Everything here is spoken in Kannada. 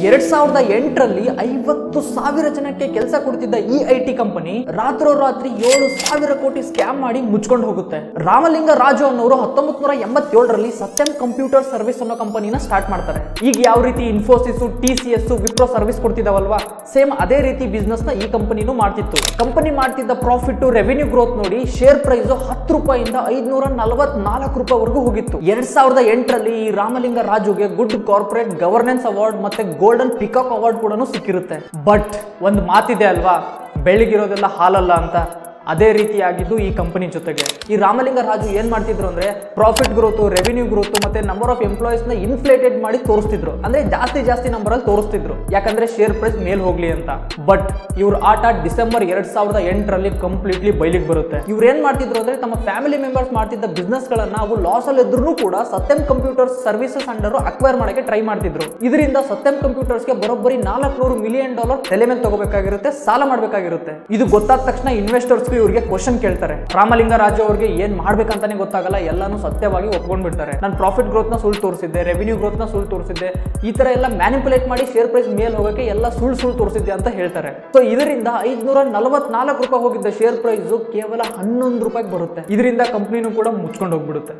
2008ರಲ್ಲಿ 50,000 ಜನಕ್ಕೆ ಕೆಲಸ ಕೊಡ್ತಿದ್ದ ಈ ಐಟಿ ಕಂಪನಿ ರಾತ್ರೋರಾತ್ರಿ 7,000 ಕೋಟಿ ಸ್ಕ್ಯಾಮ್ ಮಾಡಿ ಮುಚ್ಕೊಂಡು ಹೋಗುತ್ತೆ. ರಾಮಲಿಂಗ ರಾಜು ಅನ್ನೋರು 1987ರಲ್ಲಿ ಸತ್ಯಂ ಕಂಪ್ಯೂಟರ್ ಸರ್ವಿಸ್ ಅನ್ನೋ ಕಂಪನಿನ ಸ್ಟಾರ್ಟ್ ಮಾಡ್ತಾರೆ. ಈಗ ಯಾವ ರೀತಿ ಇನ್ಫೋಸಿಸ್, TCS, ವಿಪ್ರೋ ಸರ್ವಿಸ್ ಕೊಡ್ತಿದಾವಲ್ವಾ, ಸೇಮ್ ಅದೇ ರೀತಿ ಬಿಸ್ನೆಸ್ ನ ಈ ಕಂಪನಿನೂ ಮಾಡ್ತಿತ್ತು. ಕಂಪನಿ ಮಾಡ್ತಿದ್ದ ಪ್ರಾಫಿಟ್, ರೆವಿನ್ಯೂ ಗ್ರೋತ್ ನೋಡಿ ಶೇರ್ ಪ್ರೈಸ್ 10 ರೂಪಾಯಿಂದ 544 ರೂಪಾಯಿವರೆಗೂ ಹೋಗಿತ್ತು. 2008ರಲ್ಲಿ ಈ ರಾಮಲಿಂಗ ರಾಜುಗೆ ಗುಡ್ ಕಾರ್ಪೊರೇಟ್ ಗವರ್ನೆನ್ಸ್ ಅವಾರ್ಡ್ ಮತ್ತೆ ಗೋಲ್ಡನ್ ಪಿಕಾಕ್ ಅವಾರ್ಡ್ ಕೂಡ ಸಿಕ್ಕಿರುತ್ತೆ. ಬಟ್ ಒಂದು ಮಾತಿದೆ ಅಲ್ವಾ, ಬೆಳಗಿರೋದೆಲ್ಲ ಹಾಲಲ್ಲ ಅಂತ. ಅದೇ ರೀತಿಯಾಗಿದ್ದು ಈ ಕಂಪನಿ ಜೊತೆಗೆ. ಈ ರಾಮಲಿಂಗ ರಾಜು ಏನ್ ಮಾಡ್ತಿದ್ರು ಅಂದ್ರೆ ಪ್ರಾಫಿಟ್ ಗ್ರೋತ್, ರೆವಿನ್ಯೂ ಗ್ರೋತ್ ಮತ್ತೆ ನಂಬರ್ ಆಫ್ ಎಂಪ್ಲಾಯೀಸ್ ನ ಇನ್ಫ್ಲೇಟೆಡ್ ಮಾಡಿ ತೋರಿಸ್ತಿದ್ರು. ಅಂದ್ರೆ ಜಾಸ್ತಿ ನಂಬರ್ ಅಲ್ಲಿ ತೋರಿಸ್ತಿದ್ರು, ಯಾಕಂದ್ರೆ ಶೇರ್ ಪ್ರೈಸ್ ಮೇಲ್ ಹೋಗ್ಲಿ ಅಂತ. ಬಟ್ ಇವ್ರ ಆಟ ಡಿಸೆಂಬರ್ 2008ರಲ್ಲಿ ಕಂಪ್ಲೀಟ್ಲಿ ಬಯಲಿಗೆ ಬರುತ್ತೆ. ಇವ್ರು ಏನ್ ಮಾಡ್ತಿದ್ರು ಅಂದ್ರೆ ತಮ್ಮ ಫ್ಯಾಮಿಲಿ ಮೆಂಬರ್ಸ್ ಮಾಡ್ತಿದ್ದ ಬಿಸ್ನೆಸ್ ಗಳನ್ನ ಅವು ಲಾಸ್ ಅಲ್ಲಿ ಇದ್ರೂ ಕೂಡ ಸತ್ಯಂ ಕಂಪ್ಯೂಟರ್ಸ್ ಸರ್ವಿಸಸ್ ಅಂಡರ್ ಅಕ್ವೈರ್ ಮಾಡಕ್ಕೆ ಟ್ರೈ ಮಾಡ್ತಿದ್ರು. ಇದರಿಂದ ಸತ್ಯಂ ಕಂಪ್ಯೂಟರ್ಸ್ ಗೆ ಬರೋಬ್ಬರಿ $400 ಮಿಲಿಯನ್ ತಲೆ ಮೇಲೆ ತಗೋಬೇಕಾಗಿರುತ್ತೆ, ಸಾಲ ಮಾಡಬೇಕಾಗಿರುತ್ತೆ. ಇದು ಗೊತ್ತಾದ ತಕ್ಷಣ ಇನ್ವೆಸ್ಟರ್ಸ್ ಇವ್ರಿಗೆ ಕ್ವಶನ್ ಕೇಳ್ತಾರೆ. ರಾಮಲಿಂಗ ರಾಜು ಅವ್ರಿಗೆ ಏನ್ ಮಾಡ್ಬೇಕಂತಾನೆ ಗೊತ್ತಾಗಲ್ಲ, ಎಲ್ಲಾನು ಸತ್ಯವಾಗಿ ಒಪ್ಕೊಂಡ್ಬಿಡ್ತಾರೆ. ನಾನು ಪ್ರಾಫಿಟ್ ಗ್ರೋತ್ ನ ಸುಳ್ಳು ತೋರಿಸಿದ್ದೆ, ರೆವಿನ್ಯೂ ಗ್ರೋತ್ ನ ಸುಳ್ಳು ತೋರಿಸಿದ್ದೆ, ಈ ತರ ಎಲ್ಲ ಮ್ಯಾನಿಪುಲೇಟ್ ಮಾಡಿ ಶೇರ್ ಪ್ರೈಸ್ ಮೇಲ್ ಹೋಗಕ್ಕೆ ಎಲ್ಲ ಸುಳ್ಳು ತೋರಿಸಿದ್ದೆ ಅಂತ ಹೇಳ್ತಾರೆ. ಸೊ ಇದರಿಂದ 544 ರೂಪಾಯಿ ಹೋಗಿದ್ದ ಶೇರ್ ಪ್ರೈಸ್ ಕೇವಲ 11 ರೂಪಾಯಿಗೆ ಬರುತ್ತೆ. ಇದರಿಂದ ಕಂಪ್ನಿನೂ ಕೂಡ ಮುಚ್ಕೊಂಡು ಹೋಗ್ಬಿಡುತ್ತೆ.